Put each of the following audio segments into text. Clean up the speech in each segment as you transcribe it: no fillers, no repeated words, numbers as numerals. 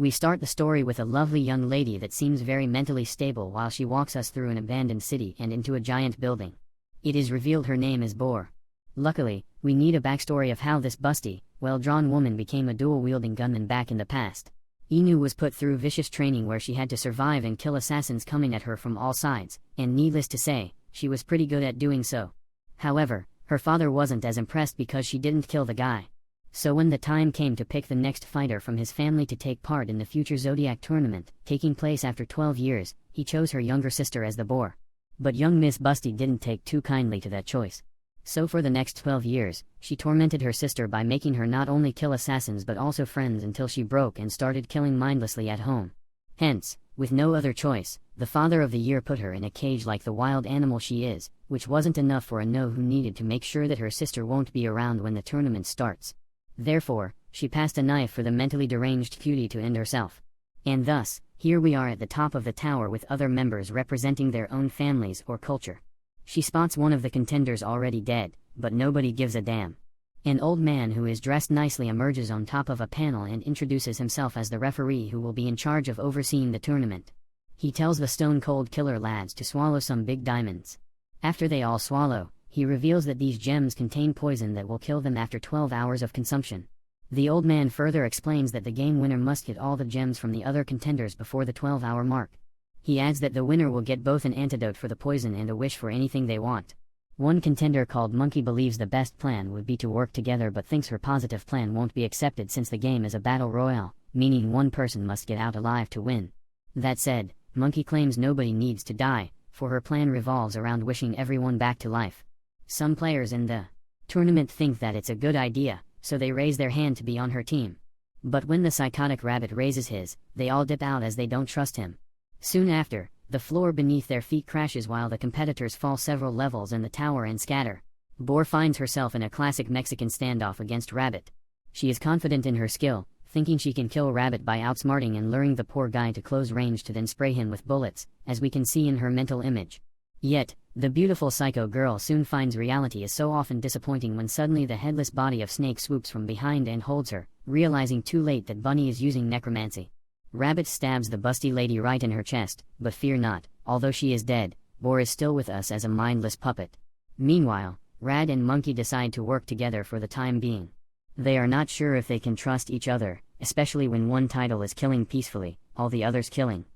We start the story with a lovely young lady that seems very mentally stable while she walks us through an abandoned city and into a giant building. It is revealed her name is Boar. Luckily, we need a backstory of how this busty, well-drawn woman became a dual-wielding gunman back in the past. Inu was put through vicious training where she had to survive and kill assassins coming at her from all sides, and needless to say, she was pretty good at doing so. However, her father wasn't as impressed because she didn't kill the guy. So when the time came to pick the next fighter from his family to take part in the future Zodiac tournament, taking place after 12 years, he chose her younger sister as the Boar. But young Miss Busty didn't take too kindly to that choice. So for the next 12 years, she tormented her sister by making her not only kill assassins but also friends until she broke and started killing mindlessly at home. Hence, with no other choice, the Father of the Year put her in a cage like the wild animal she is, which wasn't enough for Ano, who needed to make sure that her sister won't be around when the tournament starts. Therefore, she passed a knife for the mentally deranged cutie to end herself. And thus, here we are at the top of the tower with other members representing their own families or culture. She spots one of the contenders already dead, but nobody gives a damn. An old man who is dressed nicely emerges on top of a panel and introduces himself as the referee who will be in charge of overseeing the tournament. He tells the stone-cold killer lads to swallow some big diamonds. After they all swallow, he reveals that these gems contain poison that will kill them after 12 hours of consumption. The old man further explains that the game winner must get all the gems from the other contenders before the 12-hour mark. He adds that the winner will get both an antidote for the poison and a wish for anything they want. One contender called Monkey believes the best plan would be to work together but thinks her positive plan won't be accepted since the game is a battle royale, meaning one person must get out alive to win. That said, Monkey claims nobody needs to die, for her plan revolves around wishing everyone back to life. Some players in the tournament think that it's a good idea, so they raise their hand to be on her team. But when the psychotic rabbit raises his, they all dip out as they don't trust him. Soon after, the floor beneath their feet crashes while the competitors fall several levels in the tower and scatter. Boar finds herself in a classic Mexican standoff against Rabbit. She is confident in her skill, thinking she can kill Rabbit by outsmarting and luring the poor guy to close range to then spray him with bullets, as we can see in her mental image. Yet, the beautiful psycho girl soon finds reality is so often disappointing when suddenly the headless body of Snake swoops from behind and holds her, realizing too late that Bunny is using necromancy. Rabbit stabs the busty lady right in her chest, but fear not, although she is dead, Boar is still with us as a mindless puppet. Meanwhile, Rad and Monkey decide to work together for the time being. They are not sure if they can trust each other, especially when one title is killing peacefully, all the others killing.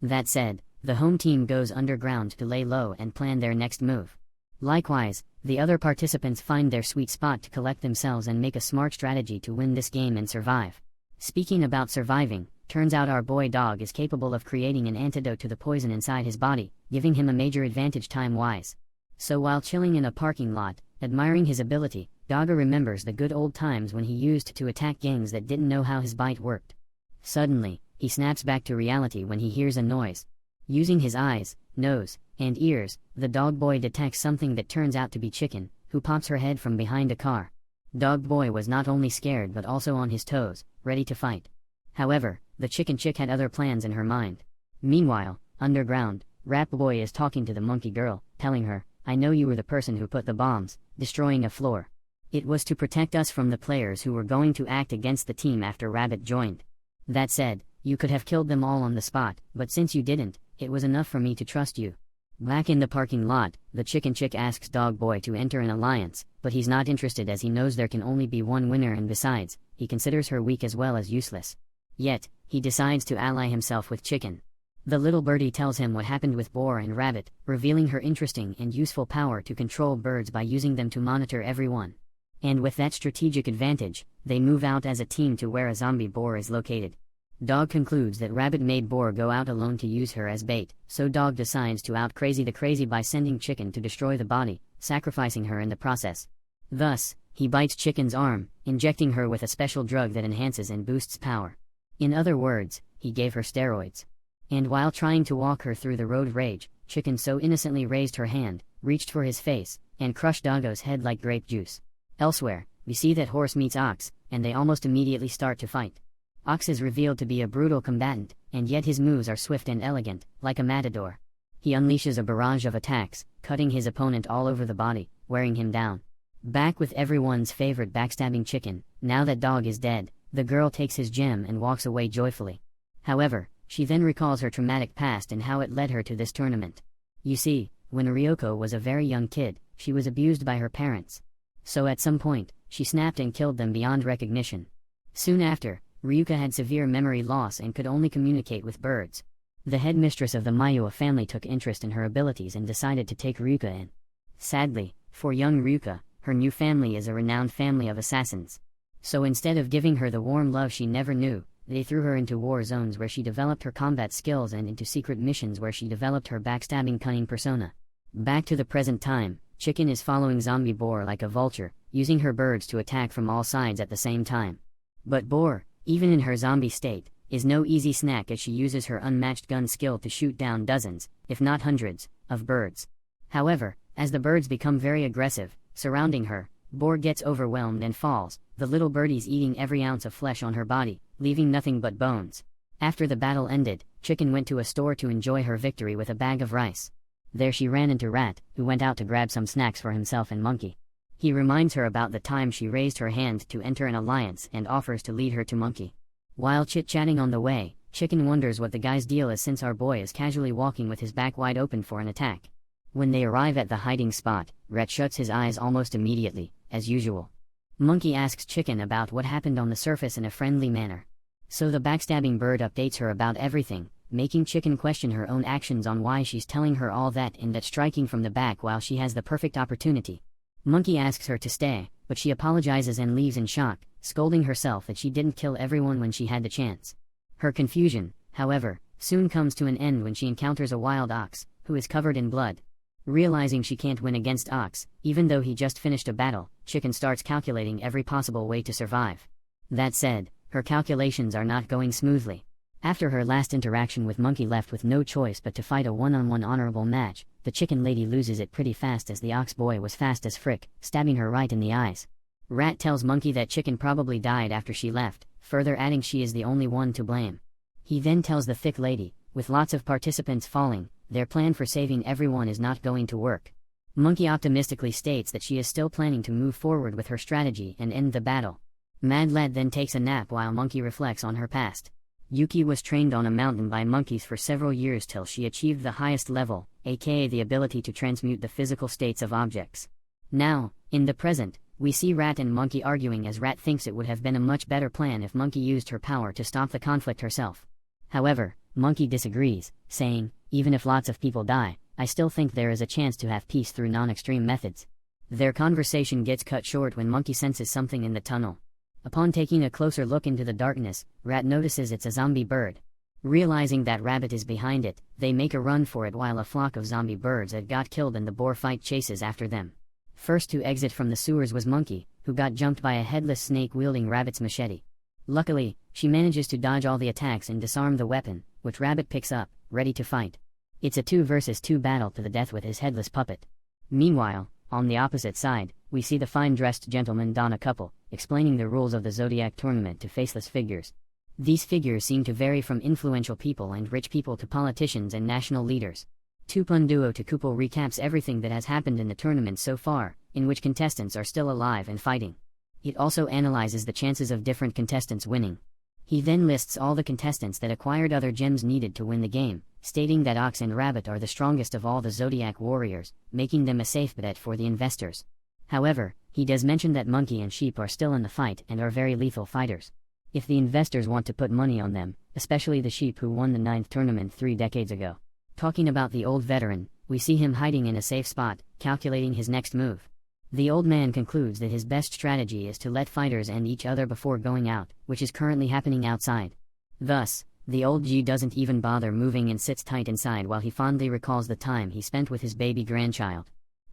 That said, the home team goes underground to lay low and plan their next move. Likewise, the other participants find their sweet spot to collect themselves and make a smart strategy to win this game and survive. Speaking about surviving, turns out our boy Dog is capable of creating an antidote to the poison inside his body, giving him a major advantage time-wise. So while chilling in a parking lot, admiring his ability, Dogger remembers the good old times when he used to attack gangs that didn't know how his bite worked. Suddenly, he snaps back to reality when he hears a noise. Using his eyes, nose, and ears, the dog boy detects something that turns out to be Chicken, who pops her head from behind a car. Dog boy was not only scared but also on his toes, ready to fight. However, the chicken chick had other plans in her mind. Meanwhile, underground, Rat Boy is talking to the monkey girl, telling her, "I know you were the person who put the bombs, destroying a floor. It was to protect us from the players who were going to act against the team after Rabbit joined. That said, you could have killed them all on the spot, but since you didn't, it was enough for me to trust you." Back in the parking lot, the chicken chick asks Dog Boy to enter an alliance, but he's not interested as he knows there can only be one winner, and besides, he considers her weak as well as useless. Yet, he decides to ally himself with Chicken. The little birdie tells him what happened with Boar and Rabbit, revealing her interesting and useful power to control birds by using them to monitor everyone. And with that strategic advantage, they move out as a team to where a zombie boar is located. Dog concludes that Rabbit made Boar go out alone to use her as bait, so Dog decides to out crazy the crazy by sending Chicken to destroy the body, sacrificing her in the process. Thus, he bites Chicken's arm, injecting her with a special drug that enhances and boosts power. In other words, he gave her steroids. And while trying to walk her through the road rage, Chicken so innocently raised her hand, reached for his face, and crushed Doggo's head like grape juice. Elsewhere, we see that Horse meets Ox, and they almost immediately start to fight. Ox is revealed to be a brutal combatant, and yet his moves are swift and elegant, like a matador. He unleashes a barrage of attacks, cutting his opponent all over the body, wearing him down. Back with everyone's favorite backstabbing Chicken, now that Dog is dead, the girl takes his gem and walks away joyfully. However, she then recalls her traumatic past and how it led her to this tournament. You see, when Ryoko was a very young kid, she was abused by her parents. So at some point, she snapped and killed them beyond recognition. Soon after, Ryuka had severe memory loss and could only communicate with birds. The headmistress of the Mayua family took interest in her abilities and decided to take Ryuka in. Sadly, for young Ryuka, her new family is a renowned family of assassins. So instead of giving her the warm love she never knew, they threw her into war zones where she developed her combat skills and into secret missions where she developed her backstabbing cunning persona. Back to the present time, Chicken is following Zombie Boar like a vulture, using her birds to attack from all sides at the same time. But Boar, even in her zombie state, is no easy snack as she uses her unmatched gun skill to shoot down dozens, if not hundreds, of birds. However, as the birds become very aggressive, surrounding her, Boar gets overwhelmed and falls, the little birdies eating every ounce of flesh on her body, leaving nothing but bones. After the battle ended, Chicken went to a store to enjoy her victory with a bag of rice. There she ran into Rat, who went out to grab some snacks for himself and Monkey. He reminds her about the time she raised her hand to enter an alliance and offers to lead her to Monkey. While chit-chatting on the way, Chicken wonders what the guy's deal is since our boy is casually walking with his back wide open for an attack. When they arrive at the hiding spot, Rat shuts his eyes almost immediately, as usual. Monkey asks Chicken about what happened on the surface in a friendly manner. So the backstabbing bird updates her about everything, making Chicken question her own actions on why she's telling her all that and that striking from the back while she has the perfect opportunity. Monkey asks her to stay, but she apologizes and leaves in shock, scolding herself that she didn't kill everyone when she had the chance. Her confusion, however, soon comes to an end when she encounters a wild ox, who is covered in blood. Realizing she can't win against Ox, even though he just finished a battle, Chicken starts calculating every possible way to survive. That said, her calculations are not going smoothly. After her last interaction with Monkey left with no choice but to fight a one-on-one honorable match, the Chicken lady loses it pretty fast as the Ox boy was fast as frick, stabbing her right in the eyes. Rat tells Monkey that Chicken probably died after she left, further adding she is the only one to blame. He then tells the thick lady, with lots of participants falling, their plan for saving everyone is not going to work. Monkey optimistically states that she is still planning to move forward with her strategy and end the battle. Mad Lad then takes a nap while Monkey reflects on her past. Yuki was trained on a mountain by monkeys for several years till she achieved the highest level, aka the ability to transmute the physical states of objects. Now, in the present, we see Rat and Monkey arguing as Rat thinks it would have been a much better plan if Monkey used her power to stop the conflict herself. However, Monkey disagrees, saying, even if lots of people die, I still think there is a chance to have peace through non-extreme methods. Their conversation gets cut short when Monkey senses something in the tunnel. Upon taking a closer look into the darkness, Rat notices it's a zombie bird. Realizing that Rabbit is behind it, they make a run for it while a flock of zombie birds that got killed in the boar fight chases after them. First to exit from the sewers was Monkey, who got jumped by a headless snake wielding Rabbit's machete. Luckily, she manages to dodge all the attacks and disarm the weapon, which Rabbit picks up, ready to fight. It's a 2 versus 2 battle to the death with his headless puppet. Meanwhile, on the opposite side, we see the fine-dressed gentleman don a couple, explaining the rules of the Zodiac tournament to faceless figures. These figures seem to vary from influential people and rich people to politicians and national leaders. Tupunduo to Kupal recaps everything that has happened in the tournament so far, in which contestants are still alive and fighting. It also analyzes the chances of different contestants winning. He then lists all the contestants that acquired other gems needed to win the game, stating that Ox and Rabbit are the strongest of all the Zodiac warriors, making them a safe bet for the investors. However, he does mention that Monkey and Sheep are still in the fight and are very lethal fighters. If the investors want to put money on them, especially the Sheep who won the 9th tournament 3 decades ago. Talking about the old veteran, we see him hiding in a safe spot, calculating his next move. The old man concludes that his best strategy is to let fighters end each other before going out, which is currently happening outside. Thus, the old G doesn't even bother moving and sits tight inside while he fondly recalls the time he spent with his baby grandchild.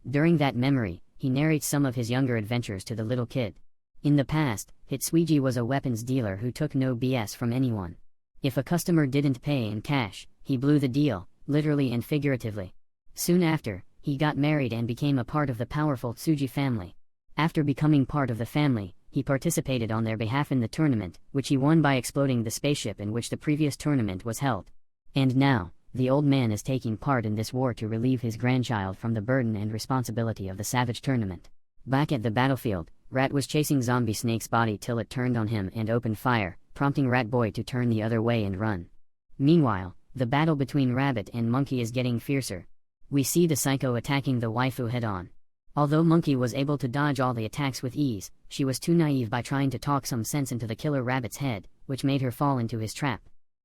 During that memory, he narrates some of his younger adventures to the little kid. In the past, Hitsuiji was a weapons dealer who took no BS from anyone. If a customer didn't pay in cash, he blew the deal, literally and figuratively. Soon after, he got married and became a part of the powerful Tsuji family. After becoming part of the family, he participated on their behalf in the tournament, which he won by exploding the spaceship in which the previous tournament was held. And now, the old man is taking part in this war to relieve his grandchild from the burden and responsibility of the savage tournament. Back at the battlefield, Rat was chasing Zombie Snake's body till it turned on him and opened fire, prompting Rat Boy to turn the other way and run. Meanwhile, the battle between Rabbit and Monkey is getting fiercer. We see the psycho attacking the waifu head-on. Although Monkey was able to dodge all the attacks with ease, she was too naive by trying to talk some sense into the killer Rabbit's head, which made her fall into his trap.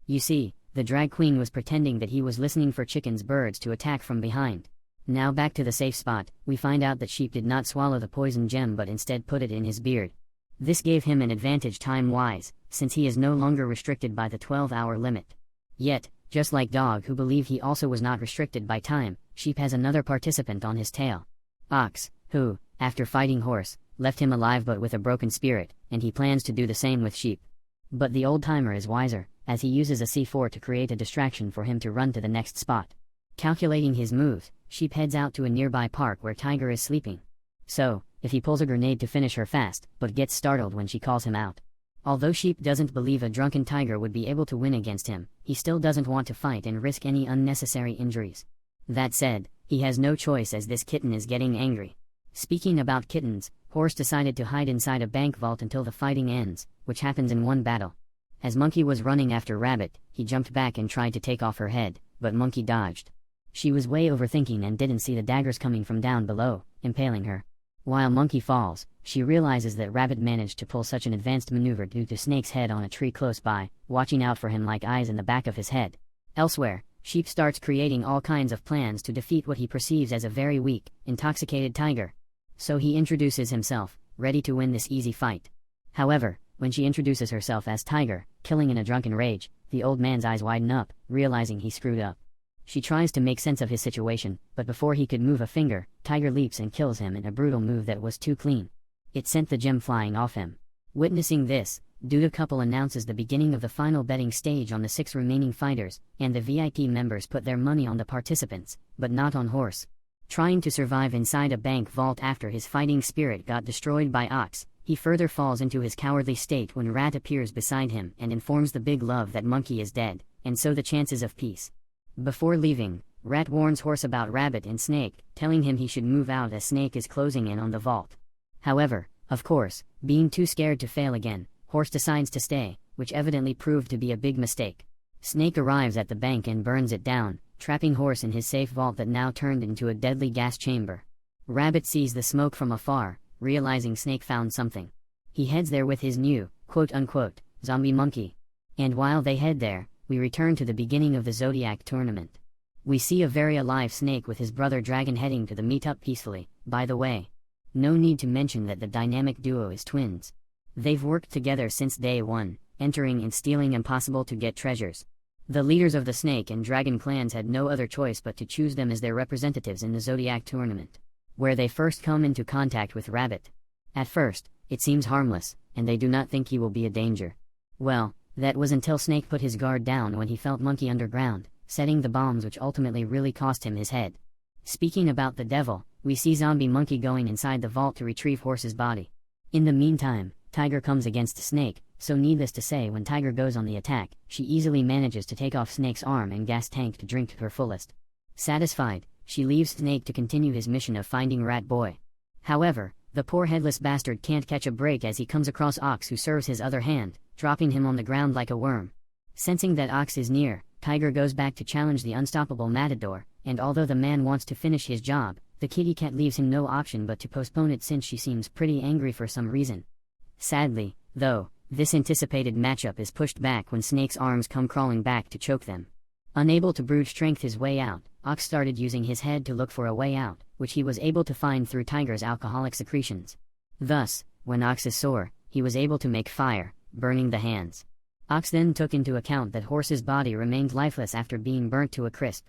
You see, the drag queen was pretending that he was listening for Chicken's birds to attack from behind. Now back to the safe spot, we find out that Sheep did not swallow the poison gem but instead put it in his beard. This gave him an advantage time-wise, since he is no longer restricted by the 12-hour limit. Yet, just like Dog who believed he also was not restricted by time, Sheep has another participant on his tail. Ox, who, after fighting Horse, left him alive but with a broken spirit, and he plans to do the same with Sheep. But the old-timer is wiser, as he uses a C4 to create a distraction for him to run to the next spot. Calculating his moves, Sheep heads out to a nearby park where Tiger is sleeping. So, if he pulls a grenade to finish her fast, but gets startled when she calls him out. Although Sheep doesn't believe a drunken Tiger would be able to win against him, he still doesn't want to fight and risk any unnecessary injuries. That said, he has no choice as this kitten is getting angry. Speaking about kittens, Horse decided to hide inside a bank vault until the fighting ends, which happens in one battle. As Monkey was running after Rabbit, he jumped back and tried to take off her head, but Monkey dodged. She was way overthinking and didn't see the daggers coming from down below, impaling her. While Monkey falls, she realizes that Rabbit managed to pull such an advanced maneuver due to Snake's head on a tree close by, watching out for him like eyes in the back of his head. Elsewhere, Sheep starts creating all kinds of plans to defeat what he perceives as a very weak, intoxicated Tiger. So he introduces himself, ready to win this easy fight. However, when she introduces herself as Tiger, killing in a drunken rage, the old man's eyes widen up, realizing he screwed up. She tries to make sense of his situation, but before he could move a finger, Tiger leaps and kills him in a brutal move that was too clean. It sent the gem flying off him. Witnessing this, Duda couple announces the beginning of the final betting stage on the 6 remaining fighters, and the VIP members put their money on the participants, but not on Horse. Trying to survive inside a bank vault after his fighting spirit got destroyed by Ox, he further falls into his cowardly state when Rat appears beside him and informs the big love that Monkey is dead, and so the chances of peace. Before leaving, Rat warns Horse about Rabbit and Snake, telling him he should move out as Snake is closing in on the vault. However, of course, being too scared to fail again, Horse decides to stay, which evidently proved to be a big mistake. Snake arrives at the bank and burns it down, trapping Horse in his safe vault that now turned into a deadly gas chamber. Rabbit sees the smoke from afar, realizing Snake found something. He heads there with his new, quote-unquote, zombie monkey. And while they head there, we return to the beginning of the Zodiac tournament. We see a very alive Snake with his brother Dragon heading to the meetup peacefully, by the way. No need to mention that the dynamic duo is twins. They've worked together since day one, entering and stealing impossible to get treasures. The leaders of the Snake and Dragon clans had no other choice but to choose them as their representatives in the Zodiac tournament, where they first come into contact with Rabbit. At first, it seems harmless, and they do not think he will be a danger. Well, that was until Snake put his guard down when he felt Monkey underground, setting the bombs which ultimately really cost him his head. Speaking about the devil, we see Zombie Monkey going inside the vault to retrieve Horse's body. In the meantime, Tiger comes against Snake, so needless to say when Tiger goes on the attack, she easily manages to take off Snake's arm and gas tank to drink to her fullest. Satisfied, she leaves Snake to continue his mission of finding Rat Boy. However, the poor headless bastard can't catch a break as he comes across Ox who serves his other hand, dropping him on the ground like a worm. Sensing that Ox is near, Tiger goes back to challenge the unstoppable Matador, and although the man wants to finish his job, the kitty cat leaves him no option but to postpone it since she seems pretty angry for some reason. Sadly, though, this anticipated matchup is pushed back when Snake's arms come crawling back to choke them. Unable to brute strength his way out, Ox started using his head to look for a way out, which he was able to find through Tiger's alcoholic secretions. Thus, when Ox is sore, he was able to make fire, burning the hands. Ox then took into account that Horse's body remained lifeless after being burnt to a crisp.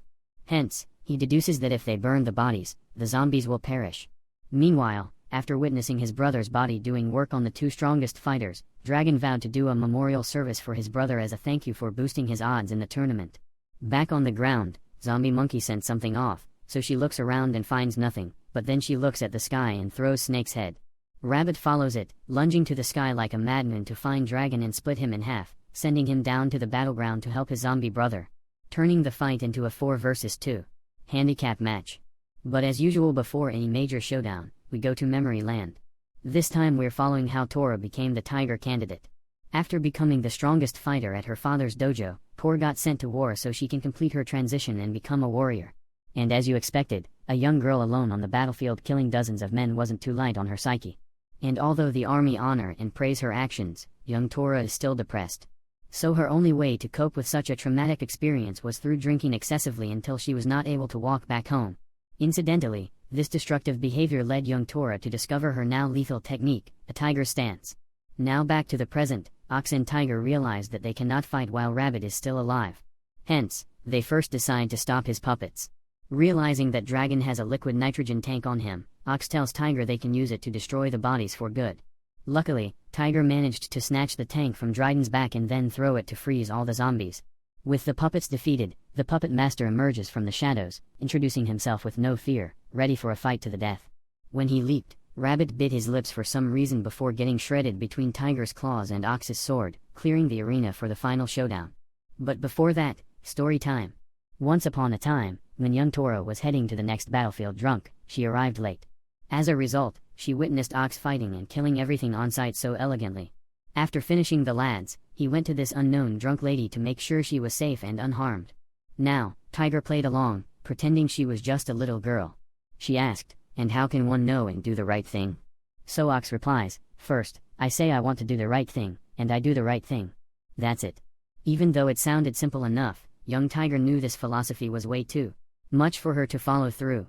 Hence, he deduces that if they burn the bodies, the zombies will perish. Meanwhile, after witnessing his brother's body doing work on the 2 strongest fighters, Dragon vowed to do a memorial service for his brother as a thank you for boosting his odds in the tournament. Back on the ground, Zombie Monkey sent something off, so she looks around and finds nothing, but then she looks at the sky and throws Snake's head. Rabbit follows it, lunging to the sky like a madman to find Dragon and split him in half, sending him down to the battleground to help his zombie brother, turning the fight into a 4 versus 2 handicap match. But as usual before any major showdown, we go to Memory Land. This time we're following how Tora became the Tiger candidate. After becoming the strongest fighter at her father's dojo, Tor got sent to war so she can complete her transition and become a warrior. And as you expected, a young girl alone on the battlefield killing dozens of men wasn't too light on her psyche. And although the army honor and praise her actions, young Tora is still depressed. So her only way to cope with such a traumatic experience was through drinking excessively until she was not able to walk back home. Incidentally, this destructive behavior led young Tora to discover her now lethal technique, a tiger stance. Now back to the present, Ox and Tiger realize that they cannot fight while Rabbit is still alive. Hence, they first decide to stop his puppets. Realizing that Dragon has a liquid nitrogen tank on him, Ox tells Tiger they can use it to destroy the bodies for good. Luckily, Tiger managed to snatch the tank from Dryden's back and then throw it to freeze all the zombies. With the puppets defeated, the puppet master emerges from the shadows, introducing himself with no fear, ready for a fight to the death. When he leaped, Rabbit bit his lips for some reason before getting shredded between Tiger's claws and Ox's sword, clearing the arena for the final showdown. But before that, story time. Once upon a time, when young Tora was heading to the next battlefield drunk, she arrived late. As a result, she witnessed Ox fighting and killing everything on sight so elegantly. After finishing the lads, he went to this unknown drunk lady to make sure she was safe and unharmed. Now, Tiger played along, pretending she was just a little girl. She asked, "And how can one know and do the right thing?" So Ox replies, "First, I say I want to do the right thing, and I do the right thing. That's it." Even though it sounded simple enough, young Tiger knew this philosophy was way too much for her to follow through.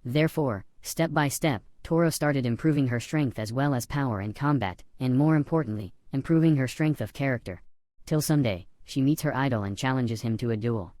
Therefore, step by step, Tora started improving her strength as well as power in combat, and more importantly, improving her strength of character. Till someday, she meets her idol and challenges him to a duel.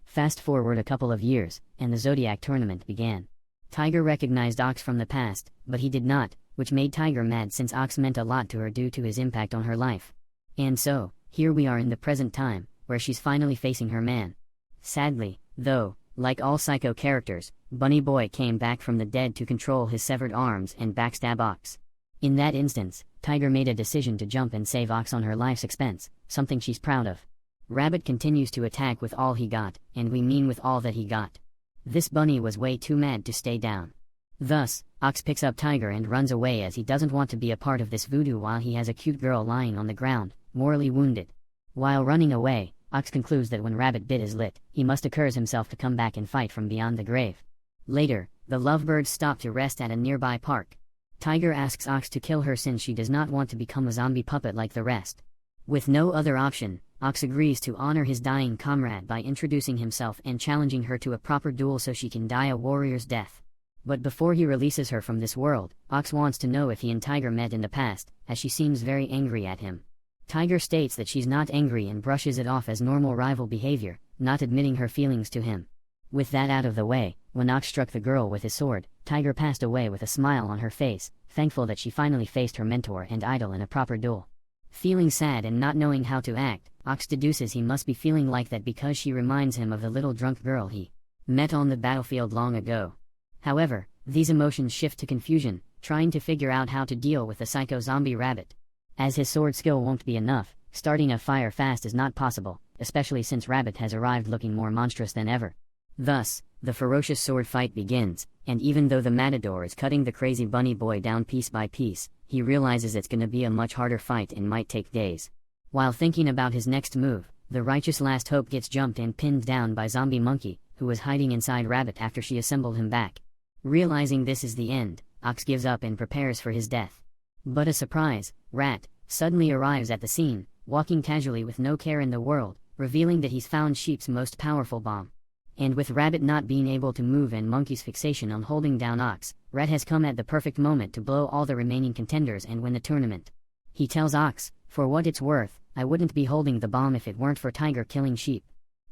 Fast forward a couple of years, and the Zodiac tournament began. Tiger recognized Ox from the past, but he did not, which made Tiger mad since Ox meant a lot to her due to his impact on her life. And so, here we are in the present time, where she's finally facing her man. Sadly, though, like all Psycho characters, Bunny Boy came back from the dead to control his severed arms and backstab Ox. In that instance, Tiger made a decision to jump and save Ox on her life's expense, something she's proud of. Rabbit continues to attack with all he got, and we mean with all that he got. This bunny was way too mad to stay down. Thus, Ox picks up Tiger and runs away as he doesn't want to be a part of this voodoo while he has a cute girl lying on the ground, mortally wounded. While running away, Ox concludes that when Rabbit bit his lip, he must accuse himself to come back and fight from beyond the grave. Later, the lovebirds stop to rest at a nearby park. Tiger asks Ox to kill her since she does not want to become a zombie puppet like the rest. With no other option, Ox agrees to honor his dying comrade by introducing himself and challenging her to a proper duel so she can die a warrior's death. But before he releases her from this world, Ox wants to know if he and Tiger met in the past, as she seems very angry at him. Tiger states that she's not angry and brushes it off as normal rival behavior, not admitting her feelings to him. With that out of the way, when Ox struck the girl with his sword, Tiger passed away with a smile on her face, thankful that she finally faced her mentor and idol in a proper duel. Feeling sad and not knowing how to act, Ox deduces he must be feeling like that because she reminds him of the little drunk girl he met on the battlefield long ago. However, these emotions shift to confusion, trying to figure out how to deal with the psycho zombie rabbit. As his sword skill won't be enough, starting a fire fast is not possible, especially since Rabbit has arrived looking more monstrous than ever. Thus, the ferocious sword fight begins, and even though the matador is cutting the crazy bunny boy down piece by piece, he realizes it's gonna be a much harder fight and might take days. While thinking about his next move, the righteous last hope gets jumped and pinned down by Zombie Monkey, who was hiding inside Rabbit after she assembled him back. Realizing this is the end, Ox gives up and prepares for his death. But a surprise, Rat, suddenly arrives at the scene, walking casually with no care in the world, revealing that he's found Sheep's most powerful bomb. And with Rabbit not being able to move and Monkey's fixation on holding down Ox, Rat has come at the perfect moment to blow all the remaining contenders and win the tournament. He tells Ox, "For what it's worth, I wouldn't be holding the bomb if it weren't for Tiger killing Sheep."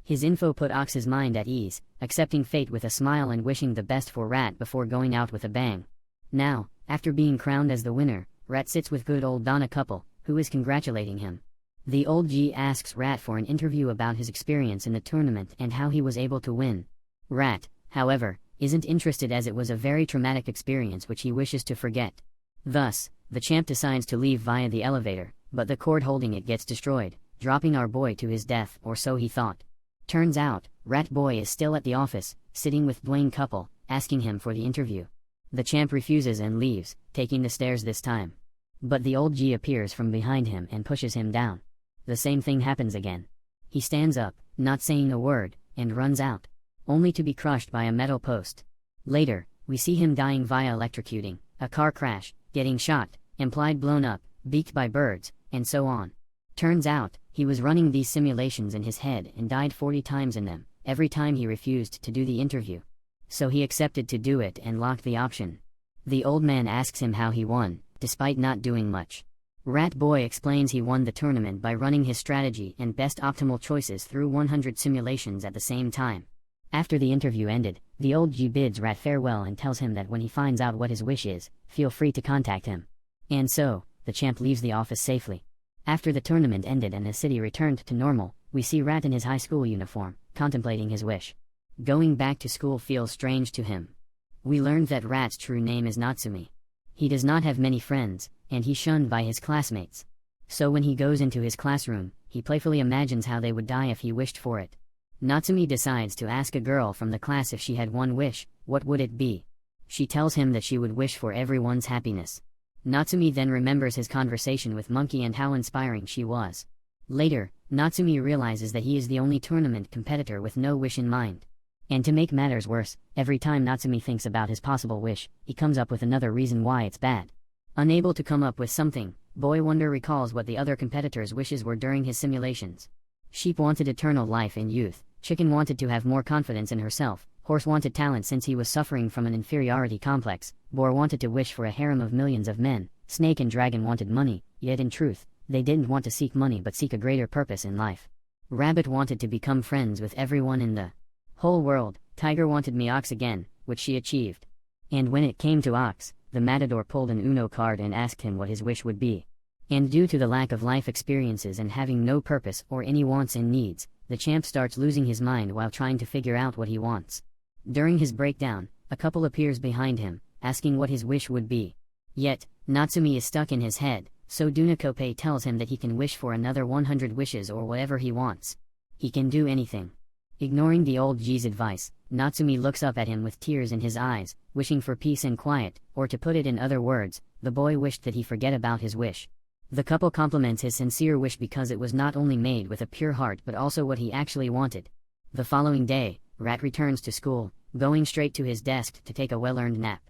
His info put Ox's mind at ease, accepting fate with a smile and wishing the best for Rat before going out with a bang. Now, after being crowned as the winner, Rat sits with good old Donna Couple, who is congratulating him. The old G asks Rat for an interview about his experience in the tournament and how he was able to win. Rat, however, isn't interested as it was a very traumatic experience which he wishes to forget. Thus, the champ decides to leave via the elevator, but the cord holding it gets destroyed, dropping our boy to his death, or so he thought. Turns out, Rat Boy is still at the office, sitting with Dwayne Couple, asking him for the interview. The champ refuses and leaves, taking the stairs this time. But the old G appears from behind him and pushes him down. The same thing happens again. He stands up, not saying a word, and runs out, only to be crushed by a metal post. Later, we see him dying via electrocuting, a car crash, getting shot, implied blown up, beaked by birds, and so on. Turns out, he was running these simulations in his head and died 40 times in them, every time he refused to do the interview. So he accepted to do it and locked the option. The old man asks him how he won, despite not doing much. Rat Boy explains he won the tournament by running his strategy and best optimal choices through 100 simulations at the same time. After the interview ended, the old G bids Rat farewell and tells him that when he finds out what his wish is, feel free to contact him. And so, the champ leaves the office safely. After the tournament ended and the city returned to normal, we see Rat in his high school uniform, contemplating his wish. Going back to school feels strange to him. We learned that Rat's true name is Natsumi. He does not have many friends, and he's shunned by his classmates. So when he goes into his classroom, he playfully imagines how they would die if he wished for it. Natsumi decides to ask a girl from the class if she had one wish, what would it be? She tells him that she would wish for everyone's happiness. Natsumi then remembers his conversation with Monkey and how inspiring she was. Later, Natsumi realizes that he is the only tournament competitor with no wish in mind. And to make matters worse, every time Natsumi thinks about his possible wish, he comes up with another reason why it's bad. Unable to come up with something, Boy Wonder recalls what the other competitors' wishes were during his simulations. Sheep wanted eternal life and youth, Chicken wanted to have more confidence in herself, Horse wanted talent since he was suffering from an inferiority complex, Boar wanted to wish for a harem of millions of men, Snake and Dragon wanted money, yet in truth, they didn't want to seek money but seek a greater purpose in life. Rabbit wanted to become friends with everyone in the whole world, Tiger wanted me Ox again, which she achieved. And when it came to Ox, the Matador pulled an Uno card and asked him what his wish would be. And due to the lack of life experiences and having no purpose or any wants and needs, the champ starts losing his mind while trying to figure out what he wants. During his breakdown, a couple appears behind him, asking what his wish would be. Yet, Natsumi is stuck in his head, so Dunakope tells him that he can wish for another 100 wishes or whatever he wants. He can do anything. Ignoring the old G's advice, Natsumi looks up at him with tears in his eyes, wishing for peace and quiet, or to put it in other words, the boy wished that he forget about his wish. The couple compliments his sincere wish because it was not only made with a pure heart but also what he actually wanted. The following day, Rat returns to school, going straight to his desk to take a well-earned nap.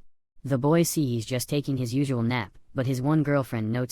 The boys see he's just taking his usual nap, but his one girlfriend notes